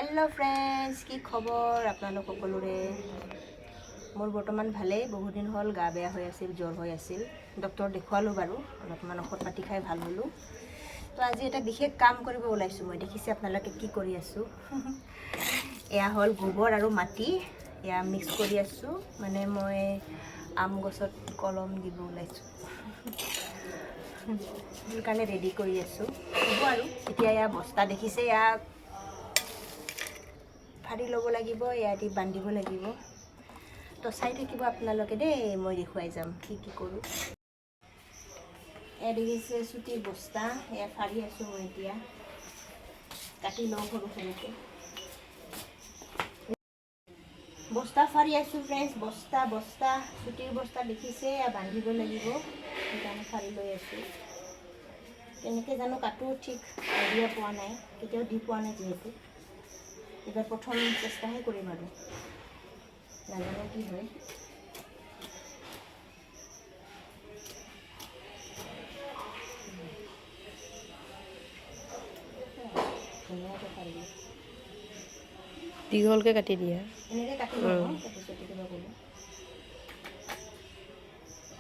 Hello friends की खबर आपनालोक सकलोरे मोर बर्तमान भाले बहुत दिन हल गा बेया হৈ আছিল জ্বৰ হৈ আছিল ডক্টৰ দেখুৱালো বাৰু অলপমান ঔষধ পাতি খাই ভাল হলো তো আজি এটা বিশেষ কাম কৰিব ওলাইছো মই দেখিছে আপোনালোকে কি কৰি আছো এয়া হল গোবৰ আৰু মাটি এয়া মিক্স কৰি আছো মানে মই আম গছত কলম দিব ওলাইছো দুকানে ৰেডি কৰি আছো হ'ব আৰু এতিয়া এয়া বস্তা দেখিছে এয়া ফাৰি ল'ব লাগিব ইয়াতে বান্ধিব লাগিব তো চাই থাকিব আপোনালোকে দেই মই দেখুৱাই যাম কি কি কৰো এ দেখিছে সুতি বস্তা এ ফাৰি আছো মই এতিয়া কাটি লওঁ সৰু সৰুকে বস্তা ফাৰি আছো ফ্ৰেন্ডছ বস্তা সুতিৰ বস্তা দেখিছে বান্ধিব লাগিব সেইকাৰণে ফাৰি লৈ আছো কেনেকৈ জানো কাটো ঠিক আইডিয়া পোৱা নাই কেতিয়াও দি পোৱা নাই যিহেতু এবাৰ প্ৰথম চেষ্টাই কৰিম আৰ নাজানো কি হয় দীঘলকে কাটি দিয়া এনেকৈ কাটি লওঁ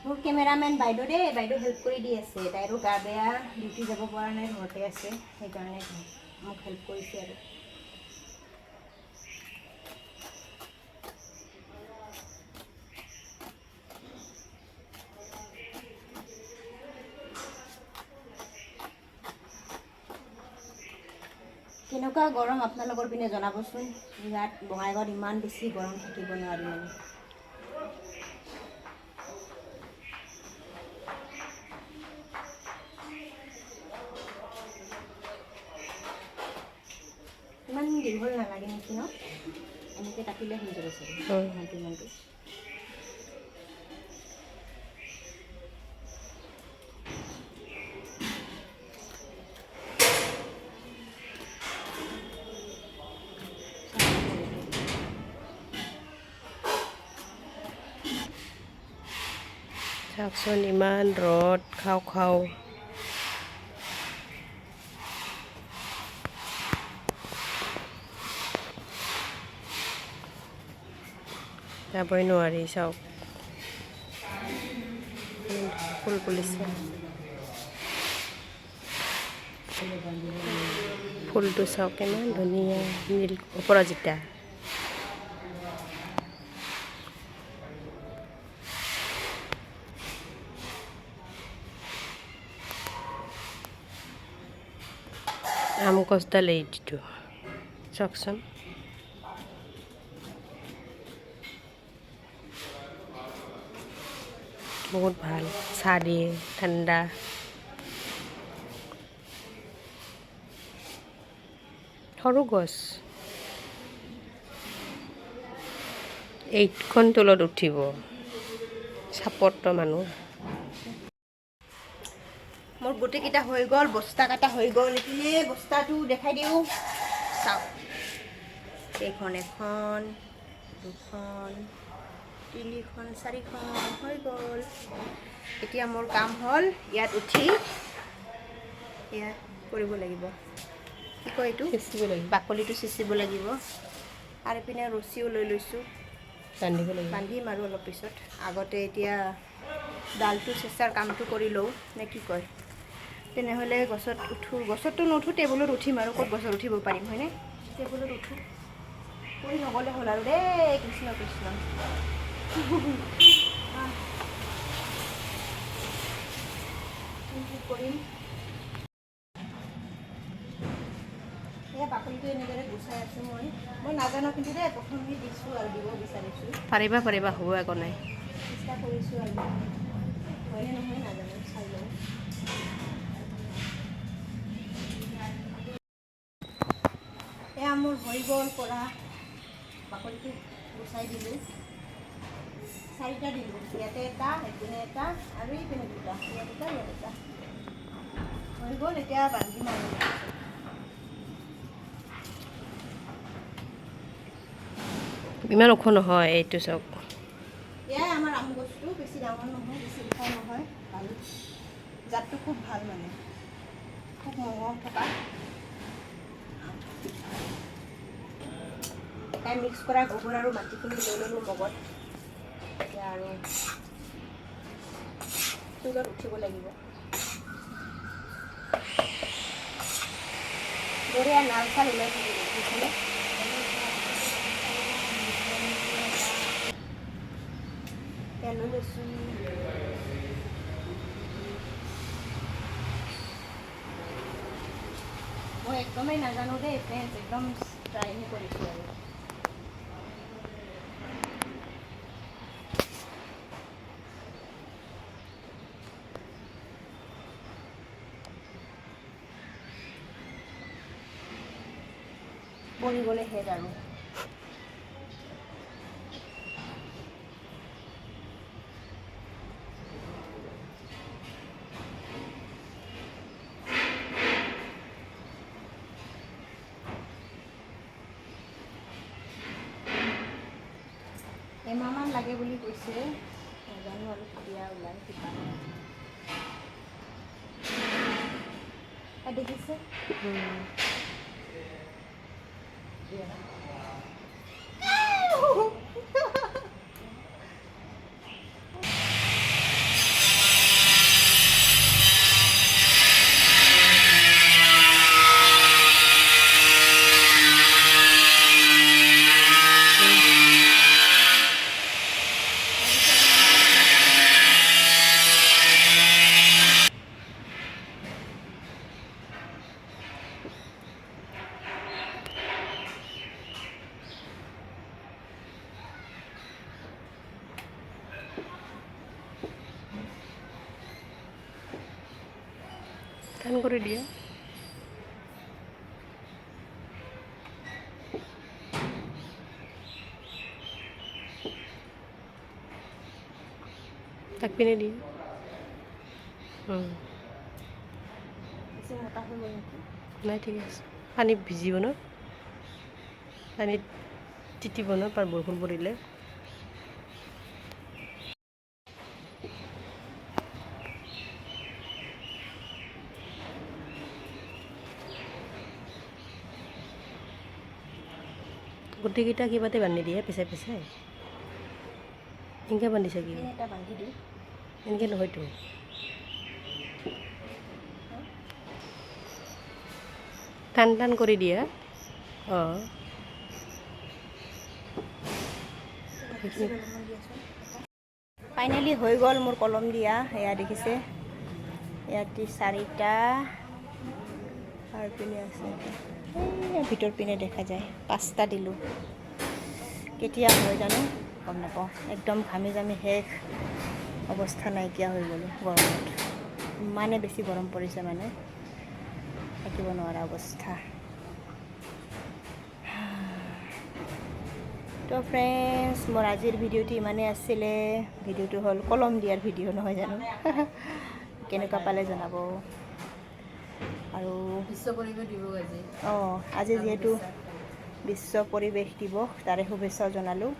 মোৰ কেমেৰামেন বাইদেউ দেই বাইদেউ হেল্প কৰি দি আছে তাইৰো গা বেয়া ডিউটি যাব পৰা নাই ঘৰতে আছে সেইকাৰণে মোক হেল্প কৰিছে আৰু কেনেকুৱা গৰম আপোনালোকৰ পিনে জনাবচোন ইয়াত বঙাইগাঁৱত ইমান বেছি গৰম থাকিব নোৱাৰি মানে ইমান দীঘল নালাগে নেকি ন এনেকৈ কাটিলে হৈ যাব চাগে ইমানটো চাওকচোন ইমান ৰ'দ খাও যাবই নোৱাৰি চাওক ফুল ফুলিছে ফুলটো চাওক ইমান ধুনীয়া নীল অপৰাজিতা আম গছডাল এইটো চাওকচোন বহুত ভাল চাহ দিয়ে ঠাণ্ডা সৰু গছ এইখন তলত উঠিব চাপৰ্ট মানুহ মোৰ গোটেইকেইটা হৈ গ'ল বস্তা কাটা হৈ গ'ল এতিয়া বস্তাটো দেখাই দিওঁ চাওক এইখন এখন দুখন তিনিখন চাৰিখন হৈ গ'ল এতিয়া মোৰ কাম হ'ল ইয়াত উঠি ইয়াত কৰিব লাগিব কি কয় এইটো চেঁচিব লাগিব বাকলিটো চেঁচিব লাগিব আৰু পিনে ৰছীও লৈ লৈছোঁ বান্ধিব লাগিব বান্ধিম আৰু অলপ পিছত আগতে এতিয়া ডালটো চেঁচাৰ কামটো কৰি লওঁ নে কি কয় তেনেহ'লে গছত উঠোঁ গছততো নুঠোঁ টেবুলত উঠিম আৰু ক'ত গছত উঠিব পাৰিম হয়নে টেবুলত উঠোঁ কৰি নগ'লে হ'ল আৰু দেই কৃষ্ণ কৃষ্ণ কি কৰিম এয়া বাকলিটো এনেদৰে গুচাই আছোঁ মই নাজানো কিন্তু দেই প্ৰথমে দিছোঁ আৰু দিব বিচাৰিছোঁ পাৰিবা হ'ব একো নাই চেষ্টা কৰিছোঁ আৰু হয়নে নহয় নাজানো চাই লওঁ এয়া মোৰ হৈ গ'ল পৰা বাকলিটো গুচাই দিলোঁ চাৰিটা দিলোঁ ইয়াতে এটা এইপিনে এটা আৰু এইপিনে দুটা ইয়াত এটা হৈ গ'ল এতিয়া বান্ধিম আৰু ইমান ওখ নহয় এইটো চাওক এয়াই আমাৰ আম গছটো বেছি ডাঙৰ নহয় বেছি ওখ নহয় ভাল জাতটো খুব ভাল মানে খুব মঙহ থকা এনেকৈ মিক্স কৰা গোবৰ আৰু মাটিখিনি লৈ ল'লোঁ মগত। এতিয়া আৰু চুলত উঠিব লাগিব। বঢ়িয়া নাল চাল ওলাই থাকিব বুজিছেনে? তেল লৈ লৈছোঁ। মই একদমেই নাজানো দেই ফ্ৰেণ্ডছ, একদম ট্ৰাইহে কৰিছোঁ আৰু। পৰি গ'লে শেষ আৰু। এমাহমান লাগে বুলি কৈছে, নাজানো আৰু কেতিয়া ওলাই কিবা। দেখিছে টান করে দিয়া। তাক পিনে দিয়ে। মোটা হৈ গ'ল নেকি? নাই ঠিক আছে। পানী ভিজিব ন, পানীত তিতিব ন, বৰষুণ পৰিলে। গোটেইকেইটা কিবাতে বান্ধি দিয়ে পিছে পিছে। এনেকৈ বান্ধিছে কি? এটা বান্ধি দিওঁ। এনেকৈ নহয়তো, টান টান কৰি দিয়া। অঁ ফাইনেলি হৈ গ'ল মোৰ কলম দিয়া। এয়া দেখিছে, ইয়াতে 4টা আৰু পিনে আছে, ভিতৰ পিনে দেখা যায় 5টা দিলোঁ। কেতিয়া হয় জানো গম নাপাওঁ। একদম ঘামি জামি শেষ, অৱস্থা নাইকিয়া হৈ গ'লোঁ গৰমত। ইমানে বেছি গৰম পৰিছে মানে থাকিব নোৱাৰা অৱস্থা। তো ফ্ৰেণ্ডছ, মোৰ আজিৰ ভিডিঅ'টো ইমানেই আছিলে। ভিডিঅ'টো হ'ল কলম দিয়াৰ ভিডিঅ' নহয় জানো? কেনেকুৱা পালে জনাব। আৰু বিশ্ব পৰিৱেশ দিৱস আজি। আজি যিহেতু বিশ্ব পৰিৱেশ দিৱস, তাৰে শুভেচ্ছাও জনালোঁ।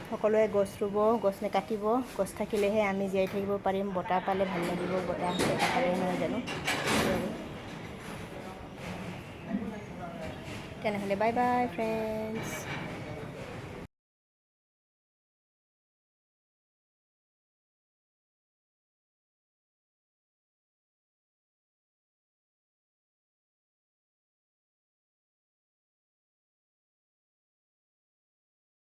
সকলোৱে গছ ৰুব, গছ নাকাটিব। গছ থাকিলেহে আমি জীয়াই থাকিব পাৰিম। বতাহ পালে ভাল লাগিব, বতাহ পালে নহয় জানো? তেনেহ'লে বাই বাই ফ্ৰেণ্ডছ।